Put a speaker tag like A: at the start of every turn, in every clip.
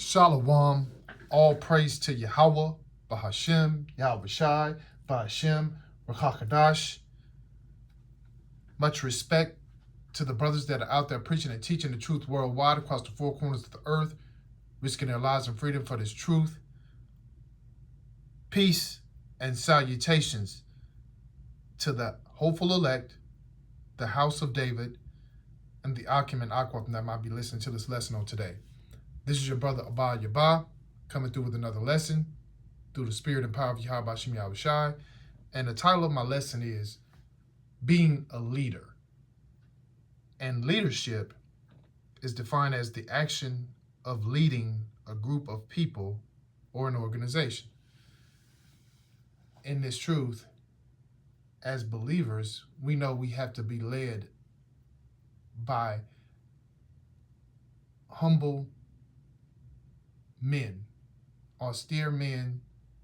A: Shalom, all praise to Yahweh, Bahashem, Yahweh Shai, Bahashem, Rakakadash. Much respect to the brothers that are out there preaching and teaching the truth worldwide across the four corners of the earth, risking their lives and freedom for this truth. Peace and salutations to the hopeful elect, the house of David, and the Akim and Akwam that might be listening to this lesson on today. This is your brother Abba Yabba, coming through with another lesson through the spirit and power of Yahweh Shem Yahweh Shai. And the title of my lesson is Being a Leader. And leadership is defined as the action of leading a group of people or an organization. In this truth, as believers, we know we have to be led by humble men, austere men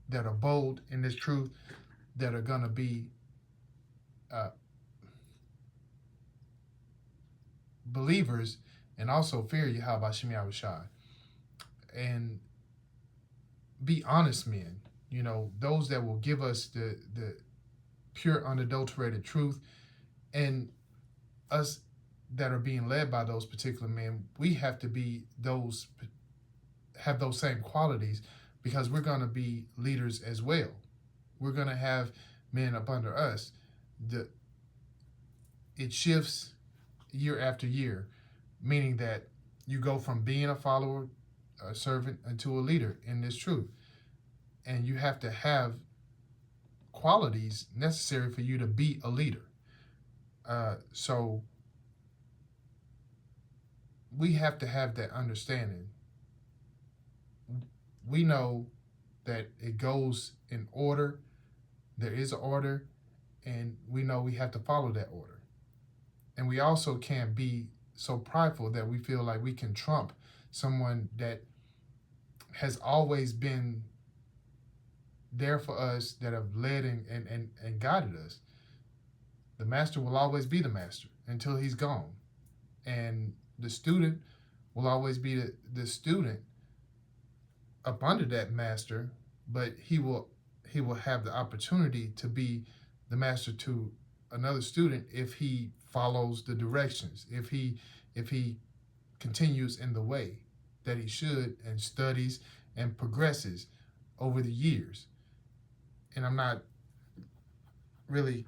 A: that are bold in this truth, that are going to be believers and also fear Yahweh Shem Yahweh Shai, and be honest men, those that will give us the pure unadulterated truth. And us that are being led by those particular men, we have to be have those same qualities, because we're going to be leaders as well. We're going to have men up under us. It shifts year after year, meaning that you go from being a follower, a servant, into a leader in this truth. And you have to have qualities necessary for you to be a leader. So we have to have that understanding. We know that it goes in order. There is an order, and we know we have to follow that order. And we also can't be so prideful that we feel like we can trump someone that has always been there for us, that have led and guided us. The master will always be the master until he's gone. And the student will always be the student up under that master, but he will have the opportunity to be the master to another student if he follows the directions, if he continues in the way that he should, and studies and progresses over the years. And I'm not really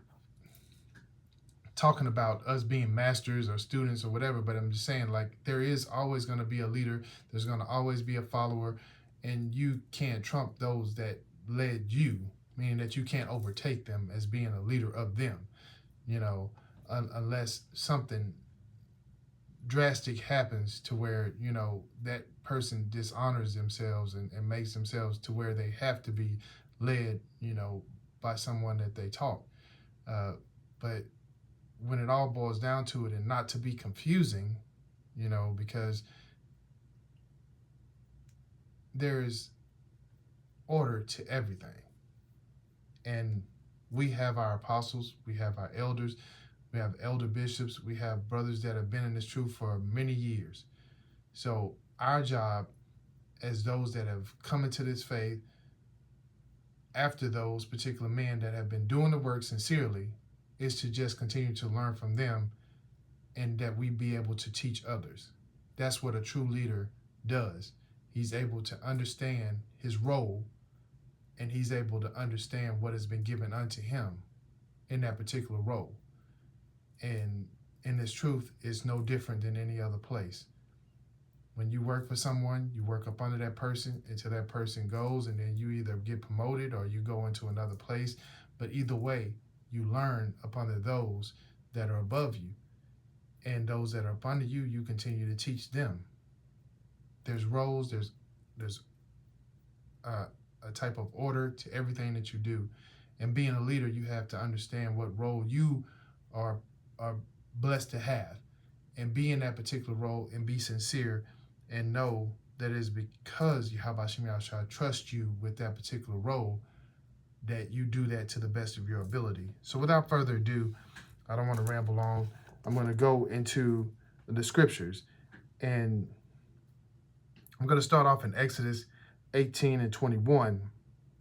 A: talking about us being masters or students or whatever, but I'm just saying, like, there is always going to be a leader. There's going to always be a follower, and you can't trump those that led you, meaning that you can't overtake them as being a leader of them, unless something drastic happens to where, that person dishonors themselves and makes themselves to where they have to be led, by someone that they taught. But when it all boils down to it, and not to be confusing, because there is order to everything. And we have our apostles, we have our elders, we have elder bishops, we have brothers that have been in this truth for many years. So our job as those that have come into this faith after those particular men that have been doing the work sincerely is to just continue to learn from them, and that we be able to teach others. That's what a true leader does. He's able to understand his role, and he's able to understand what has been given unto him in that particular role. And in this truth, it's no different than any other place. When you work for someone, you work up under that person until that person goes, and then you either get promoted or you go into another place. But either way, you learn up under those that are above you. And those that are up under you, you continue to teach them. There's roles, there's a type of order to everything that you do. And being a leader, you have to understand what role you are blessed to have, and be in that particular role, and be sincere, and know that it is because Yahweh Shem Yahweh Shai trusts you with that particular role, that you do that to the best of your ability. So without further ado, I don't want to ramble on. I'm going to go into the scriptures, and I'm going to start off in Exodus 18 and 21.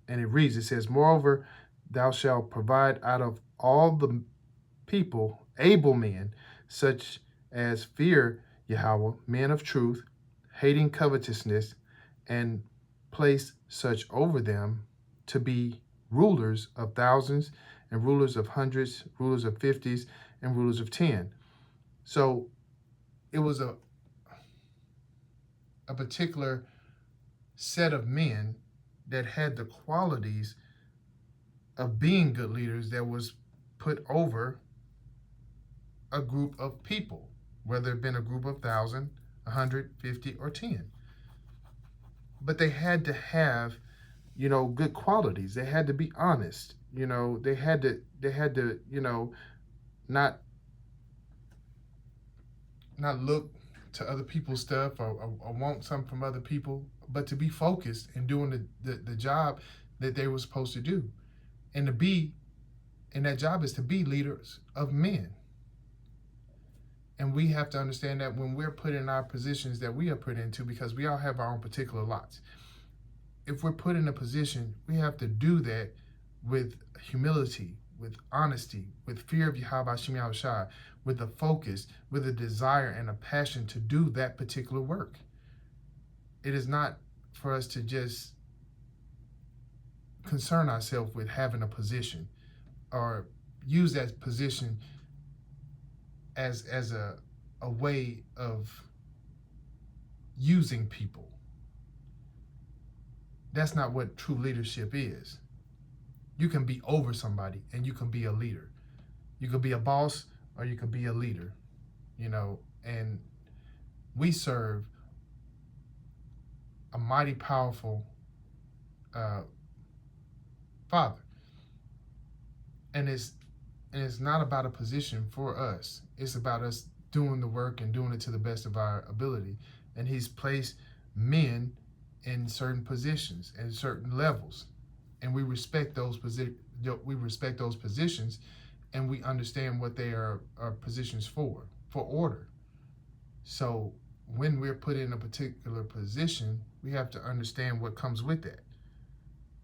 A: And it reads, it says, moreover, thou shalt provide out of all the people able men, such as fear Yahweh, men of truth, hating covetousness, and place such over them to be rulers of thousands and rulers of hundreds, rulers of fifties, and rulers of 10. So it was a particular set of men that had the qualities of being good leaders that was put over a group of people, whether it been a group of 1,000, 150, or 10. But they had to have, good qualities. They had to be honest. They had to, not look to other people's stuff or want something from other people, but to be focused and doing the job that they were supposed to do. And that job is to be leaders of men. And we have to understand that when we're put in our positions that we are put into, because we all have our own particular lots. If we're put in a position, we have to do that with humility, with honesty, with fear of Yahweh Hashem Yahushua, with a focus, with a desire and a passion to do that particular work. It is not for us to just concern ourselves with having a position or use that position as a way of using people. That's not what true leadership is. You can be over somebody and you can be a leader. You could be a boss or you could be a leader, and we serve a mighty powerful Father. And it's not about a position for us. It's about us doing the work and doing it to the best of our ability. And he's placed men in certain positions and certain levels, and we respect those positions, and we understand what they are positions for order. So when we're put in a particular position, we have to understand what comes with that.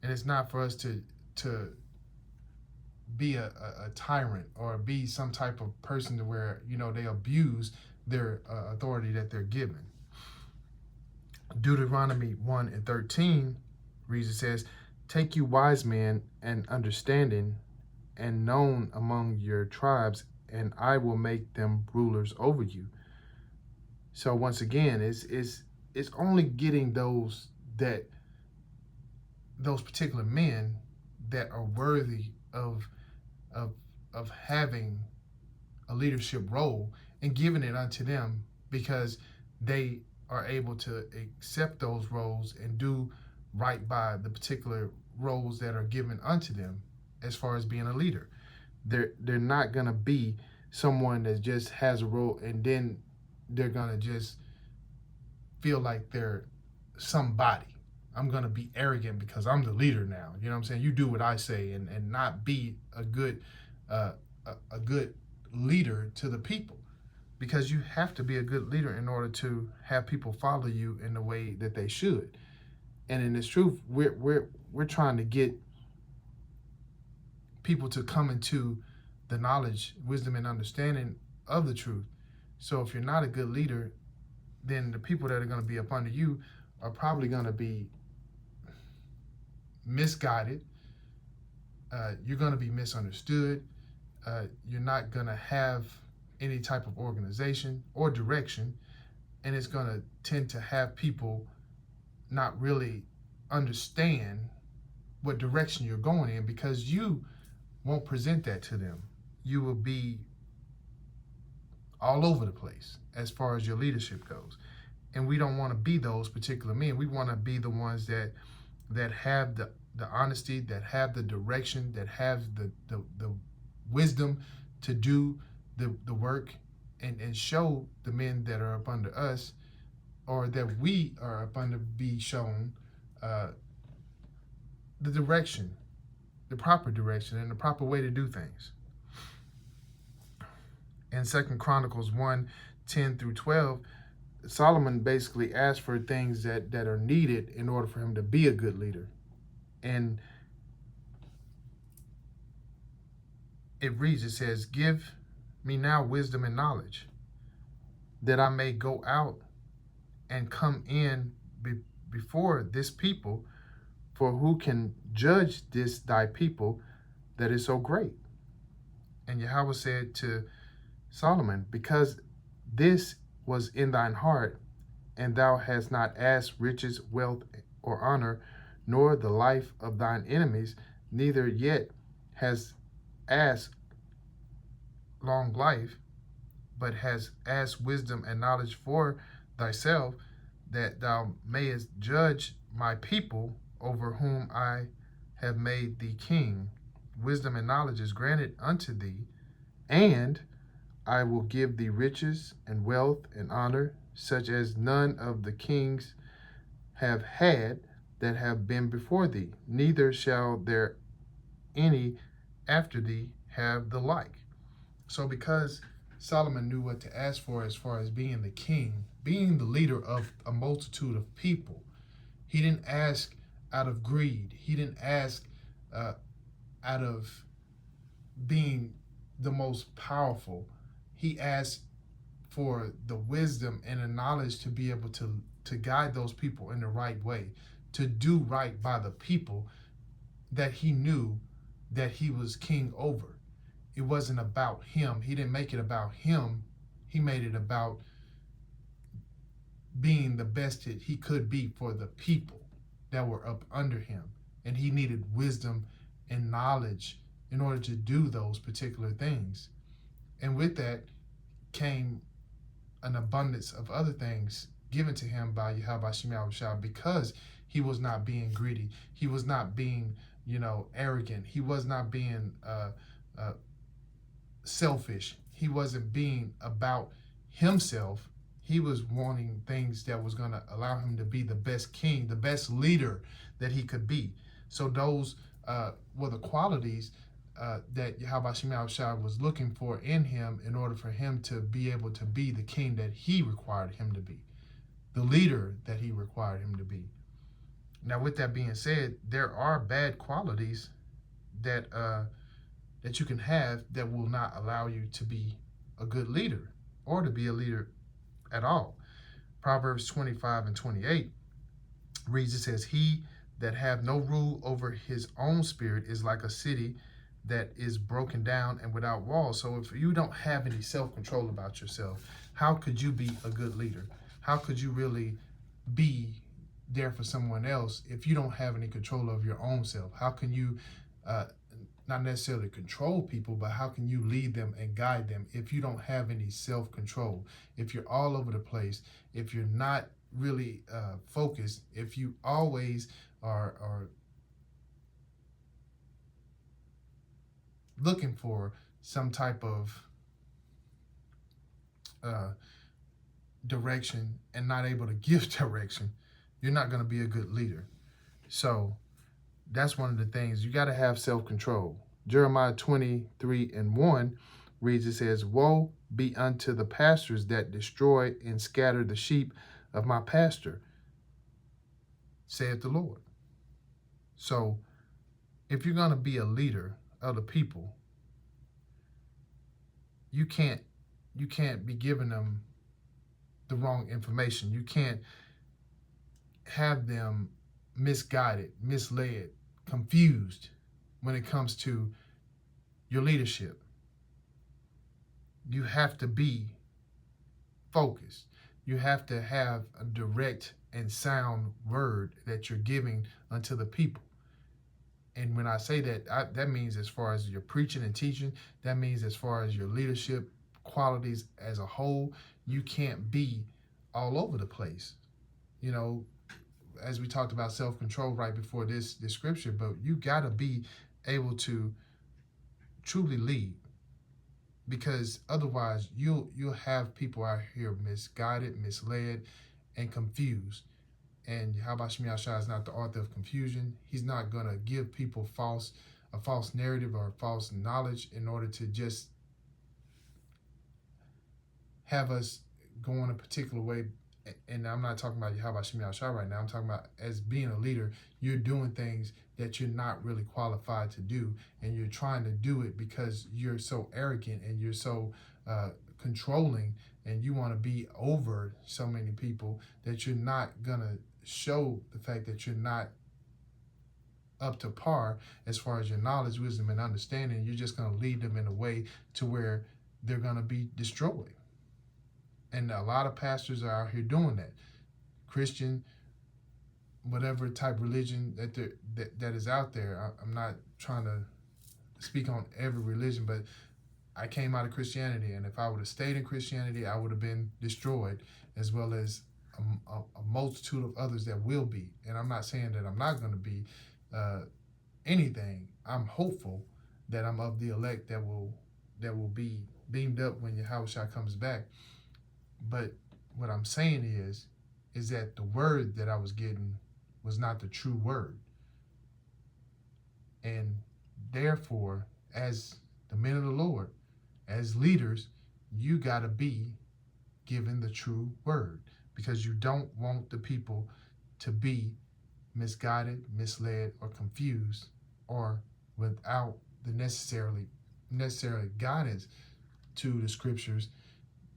A: And it's not for us to be a tyrant or be some type of person to where, they abuse their authority that they're given. Deuteronomy 1 and 13 reads, it says, take you wise men and understanding and known among your tribes, and I will make them rulers over you. So once again, it's only getting those particular men that are worthy of having a leadership role and giving it unto them, because they are able to accept those roles and do right by the particular roles that are given unto them as far as being a leader. They're not going to be someone that just has a role and then they're going to just feel like they're somebody. I'm going to be arrogant because I'm the leader now. You know what I'm saying? You do what I say, and not be a good leader to the people. Because you have to be a good leader in order to have people follow you in the way that they should. And in this truth, we're trying to get people to come into the knowledge, wisdom, and understanding of the truth. So if you're not a good leader, then the people that are going to be up under you are probably going to be misguided. You're going to be misunderstood. You're not going to have any type of organization or direction, and it's going to tend to have people not really understand what direction you're going in, because you won't present that to them. You will be all over the place as far as your leadership goes, and we don't want to be those particular men. We want to be the ones that have the honesty, that have the direction, that have the wisdom to do the work and show the men that are up under us, or that we are up under, be shown the direction, the proper direction, and the proper way to do things. In 2 Chronicles 1:10 through 12, Solomon basically asked for things that are needed in order for him to be a good leader. And it reads, it says, give me now wisdom and knowledge, that I may go out and come in before this people, for who can judge this thy people that is so great? And Yahweh said to Solomon, because this was in thine heart, and thou hast not asked riches, wealth, or honor, nor the life of thine enemies, neither yet has asked long life, but has asked wisdom and knowledge for thyself, that thou mayest judge my people over whom I have made thee king. Wisdom and knowledge is granted unto thee, and I will give thee riches and wealth and honor, such as none of the kings have had that have been before thee, neither shall there any after thee have the like. So because Solomon knew what to ask for as far as being the king, being the leader of a multitude of people, he didn't ask out of greed. He didn't ask out of being the most powerful. He asked for the wisdom and the knowledge to be able to guide those people in the right way, to do right by the people that he knew that he was king over. It wasn't about him. He didn't make it about him. He made it about being the best that he could be for the people that were up under him. And he needed wisdom and knowledge in order to do those particular things. And with that came an abundance of other things given to him by Yahweh Shem Yahushua, because he was not being greedy. He was not being, arrogant. He was not being selfish. He wasn't being about himself. He was wanting things that was going to allow him to be the best king, the best leader that he could be. So those were the qualities that Yahweh Shem Yahushua was looking for in him in order for him to be able to be the king that he required him to be, the leader that he required him to be. Now, with that being said, there are bad qualities that that you can have that will not allow you to be a good leader or to be a leader at all. Proverbs 25:28 reads, it says, he that have no rule over his own spirit is like a city that is broken down and without walls. So if you don't have any self-control about yourself, how could you be a good leader? How could you really be there for someone else if you don't have any control of your own self? How can you not necessarily control people, but how can you lead them and guide them if you don't have any self-control? If you're all over the place, if you're not really focused, if you always are looking for some type of direction and not able to give direction, you're not going to be a good leader. So that's one of the things. You got to have self-control. Jeremiah 23:1 reads, it says, woe be unto the pastors that destroy and scatter the sheep of my pasture, saith the Lord. So if you're going to be a leader of the people, you can't be giving them the wrong information. You can't have them misguided, misled, confused when it comes to your leadership. You have to be focused. You have to have a direct and sound word that you're giving unto the people. And when I say that, that means as far as your preaching and teaching, that means as far as your leadership qualities as a whole, you can't be all over the place. As we talked about self-control right before this scripture, but you got to be able to truly lead, because otherwise you'll have people out here misguided, misled, and confused. And Yahweh Shem Yahushua is not the author of confusion. He's not going to give people a false narrative or false knowledge in order to just have us go in a particular way and I'm not talking about Yahweh Shem Yahshua right now. I'm talking about as being a leader, you're doing things that you're not really qualified to do, and you're trying to do it because you're so arrogant and you're so controlling, and you want to be over so many people that you're not gonna show the fact that you're not up to par as far as your knowledge, wisdom, and understanding. You're just gonna lead them in a way to where they're gonna be destroyed. And a lot of pastors are out here doing that. Christian, whatever type religion that is out there. I'm not trying to speak on every religion, but I came out of Christianity, and if I would have stayed in Christianity, I would have been destroyed, as well as a multitude of others that will be. And I'm not saying that I'm not going to be anything. I'm hopeful that I'm of the elect that will be beamed up when Yahushua comes back. But what I'm saying is that the word that I was getting was not the true word. And therefore, as the men of the Lord, as leaders, you got to be given the true word, because you don't want the people to be misguided, misled, or confused, or without the necessary guidance to the scriptures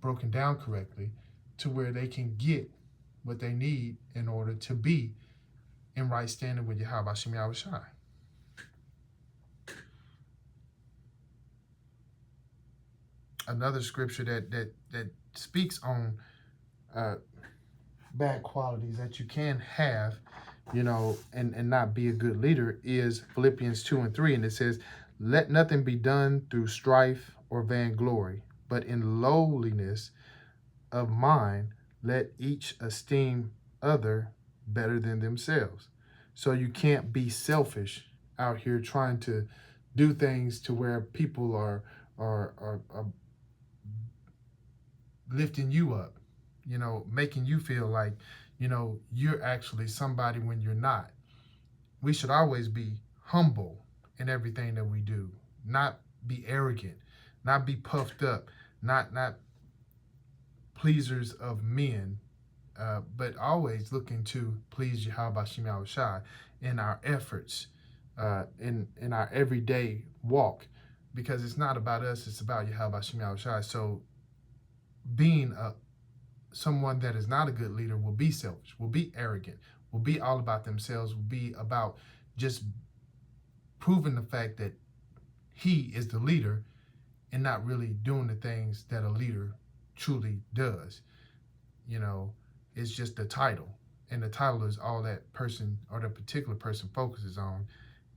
A: broken down correctly, to where they can get what they need in order to be in right standing with Yahweh Shem Yahushua. Another scripture that speaks on bad qualities that you can have, and not be a good leader is Philippians 2:3, and it says, "Let nothing be done through strife or vainglory, but in lowliness of mind, let each esteem other better than themselves." So you can't be selfish out here trying to do things to where people are lifting you up, making you feel like, you're actually somebody when you're not. We should always be humble in everything that we do, not be arrogant, not be puffed up, not pleasers of men, but always looking to please Yahweh Shem Yahushua in our efforts, in our everyday walk, because it's not about us, it's about Yahweh Shem Yahushua. So being someone that is not a good leader will be selfish, will be arrogant, will be all about themselves, will be about just proving the fact that he is the leader and not really doing the things that a leader truly does. It's just the title, and the title is all that person or the particular person focuses on,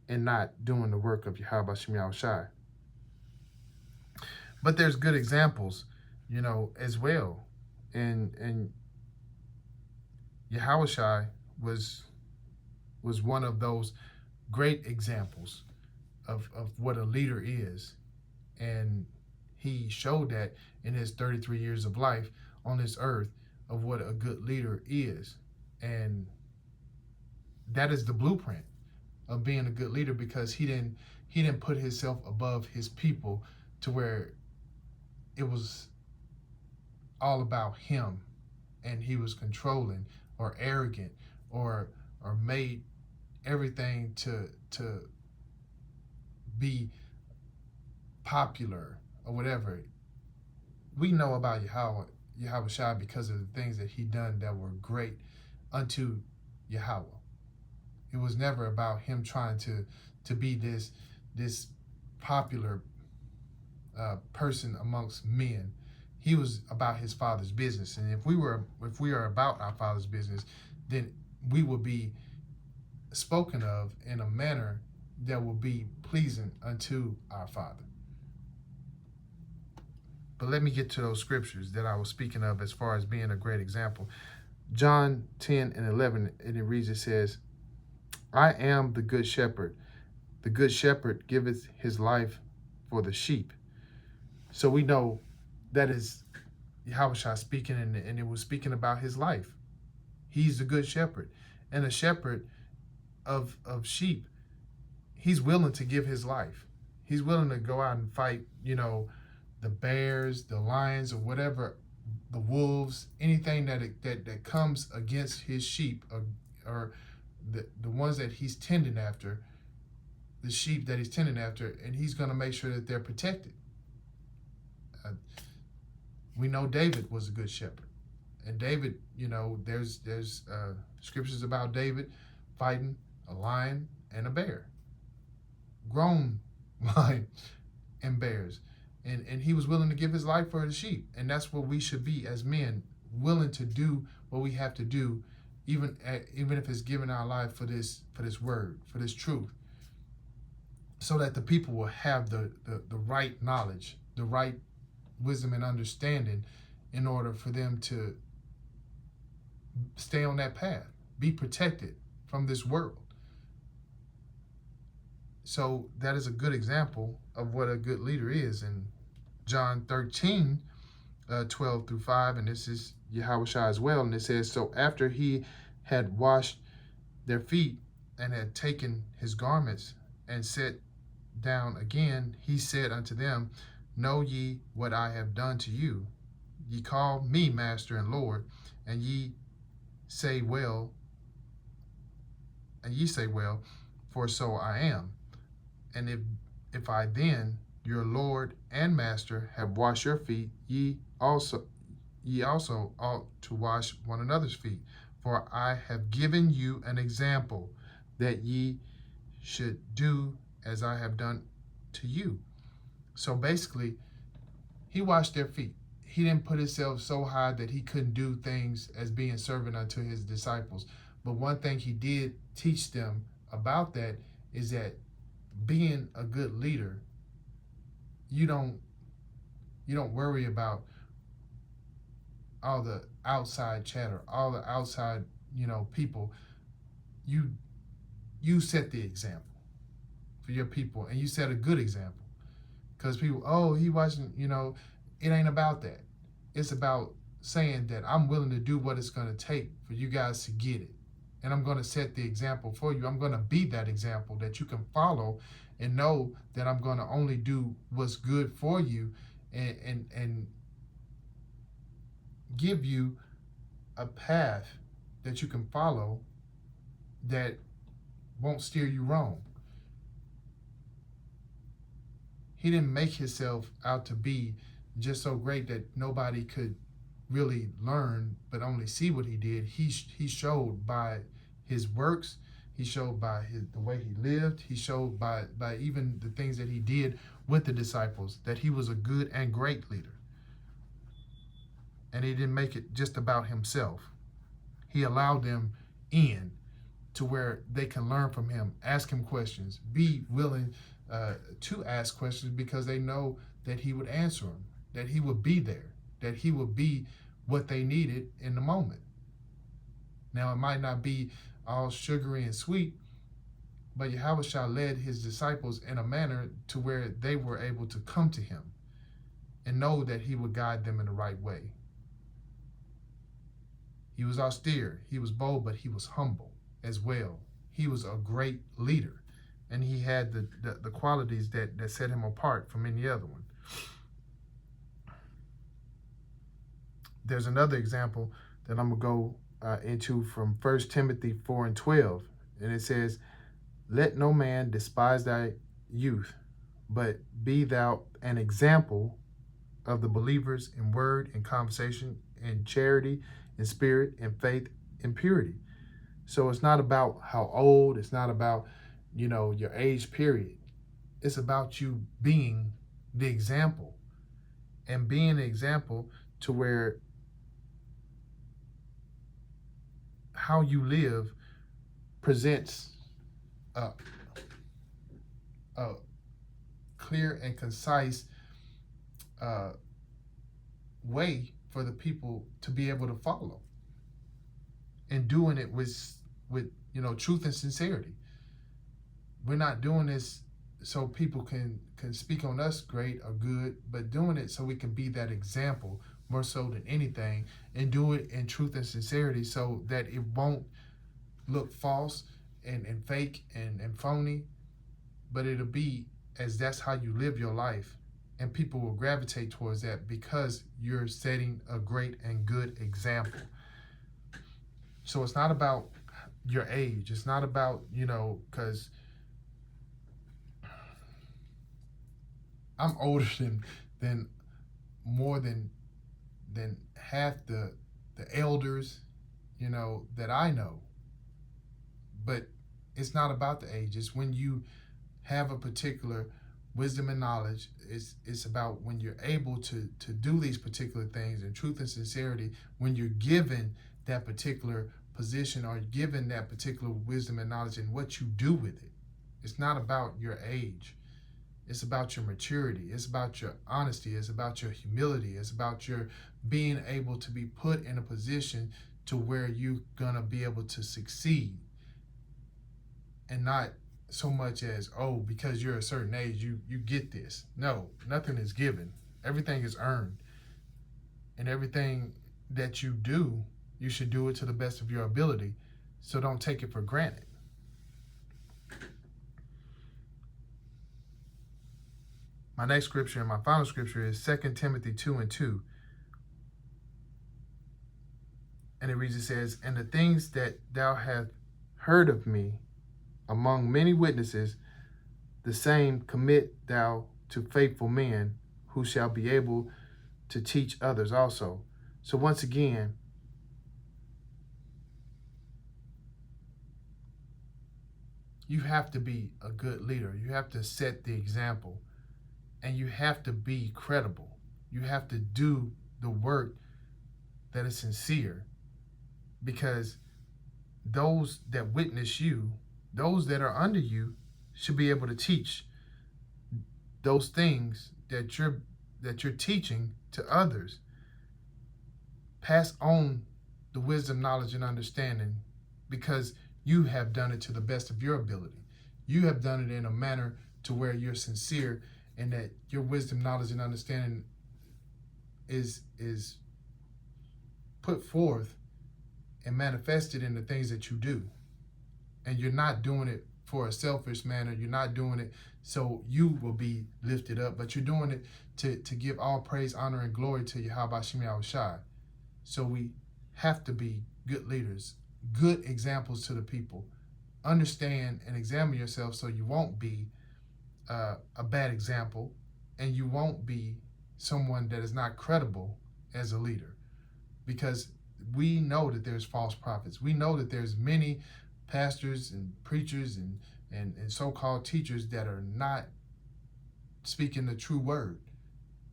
A: and not doing the work of Yahweh Shem Yahushua. But there's good examples, as well. And Yahushua was one of those great examples of what a leader is. And he showed that in his 33 years of life on this earth of what a good leader is. And that is the blueprint of being a good leader, because he didn't put himself above his people to where it was all about him and he was controlling or arrogant or made everything to be popular or whatever. We know about Yahweh because of the things that he done that were great unto Yahweh. It was never about him trying to be this popular person amongst men. He was about his Father's business, and if we are about our Father's business, then we will be spoken of in a manner that will be pleasing unto our Father. But let me get to those scriptures that I was speaking of as far as being a great example. John 10:11, and it reads, it says, "I am the good shepherd. The good shepherd giveth his life for the sheep." So we know that is Yahushua speaking, and it was speaking about his life. He's the good shepherd. And a shepherd of sheep, he's willing to give his life. He's willing to go out and fight, the bears, the lions, or whatever the wolves, anything that comes against his sheep, or the ones that he's tending after, the sheep that he's tending after, and he's going to make sure that they're protected. We know David was a good shepherd, and David, there's scriptures about David fighting a lion and a bear, grown lion and bears, and he was willing to give his life for the sheep. And that's what we should be as men, willing to do what we have to do, even if it's giving our life for this word, for this truth, so that the people will have the right knowledge, the right wisdom and understanding, in order for them to stay on that path, be protected from this world. So that is a good example of what a good leader is. In John 13, 12 through 5, and this is Yahushua as well, and it says, so after he had washed their feet and had taken his garments and sat down again, he said unto them, know ye what I have done to you? Ye call me Master and Lord, and ye say well, for so I am. And if I then, your Lord and Master, have washed your feet, ye also ought to wash one another's feet. For I have given you an example, that ye should do as I have done to you. So basically, he washed their feet. He didn't put himself so high that he couldn't do things as being servant unto his disciples. But one thing he did teach them about that is that being a good leader, you don't worry about all the outside chatter, all the outside, people. You set the example for your people, and you set a good example. Because people, he wasn't, it ain't about that. It's about saying that I'm willing to do what it's going to take for you guys to get it. And I'm going to set the example for you. I'm going to be that example that you can follow, and know that I'm going to only do what's good for you, and give you a path that you can follow that won't steer you wrong. He didn't make himself out to be just so great that nobody could really learn, but only see what he did. He showed by his works. He showed by the way he lived. He showed by even the things that he did with the disciples, that he was a good and great leader. And he didn't make it just about himself. He allowed them in to where they can learn from him, ask him questions, be willing to ask questions, because they know that he would answer them, that he would be there, that he would be what they needed in the moment. Now, it might not be all sugary and sweet, but Yahushua led his disciples in a manner to where they were able to come to him and know that he would guide them in the right way. He was austere, he was bold, but he was humble as well. He was a great leader, and he had the qualities that set him apart from any other one. There's another example that I'm going to go into from 1 Timothy 4 and 12. And it says, let no man despise thy youth, but be thou an example of the believers in word and conversation, in charity, in spirit, in faith, in purity. So it's not about how old, it's not about, your age period. It's about you being the example, and being an example to where how you live presents a clear and concise way for the people to be able to follow, and doing it with truth and sincerity. We're not doing this so people can speak on us great or good, but doing it so we can be that example more so than anything, and do it in truth and sincerity, so that it won't look false and fake and phony, but it'll be as that's how you live your life, And people will gravitate towards that because you're setting a great and good example. So it's not about your age. It's not about, because I'm older than more than half the elders, that I know. But it's not about the age. It's when you have a particular wisdom and knowledge. It's about when you're able to do these particular things in truth and sincerity, when you're given that particular position or given that particular wisdom and knowledge, and what you do with it. It's not about your age. It's about your maturity. It's about your honesty. It's about your humility. It's about your being able to be put in a position to where you're going to be able to succeed, and not so much as, oh, because you're a certain age, you get this. No, nothing is given. Everything is earned. And everything that you do, you should do it to the best of your ability. So don't take it for granted. My next scripture and my final scripture is 2 Timothy 2:2. And it reads, it says, "And the things that thou hast heard of me among many witnesses, the same commit thou to faithful men, who shall be able to teach others also." So once again, you have to be a good leader. You have to set the example, and you have to be credible. You have to do the work that is sincere, because those that witness you, those that are under you, should be able to teach those things that you're teaching to others. Pass on the wisdom, knowledge, and understanding, because you have done it to the best of your ability. You have done it in a manner to where you're sincere, and that your wisdom, knowledge, and understanding is put forth and manifested in the things that you do. And you're not doing it for a selfish manner. You're not doing it so you will be lifted up, but you're doing it to give all praise, honor, and glory to Yahweh Shem Yahushai. So we have to be good leaders, good examples to the people. Understand and examine yourself so you won't be a bad example, and you won't be someone that is not credible as a leader. Because we know that there's false prophets. We know that there's many pastors and preachers and so-called teachers that are not speaking the true word.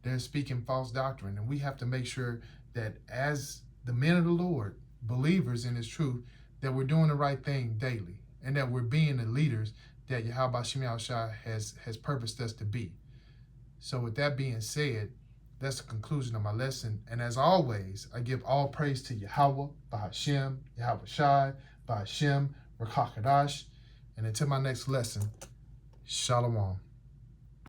A: They're speaking false doctrine. And we have to make sure that as the men of the Lord, believers in his truth, that we're doing the right thing daily, and that we're being the leaders that Yahweh Shem Yahushua has purposed us to be. So with that being said, that's the conclusion of my lesson. And as always, I give all praise to Yahweh, Bahashem, Yahweh Shai, Bahashem, Rakakadash. And until my next lesson, Shalom.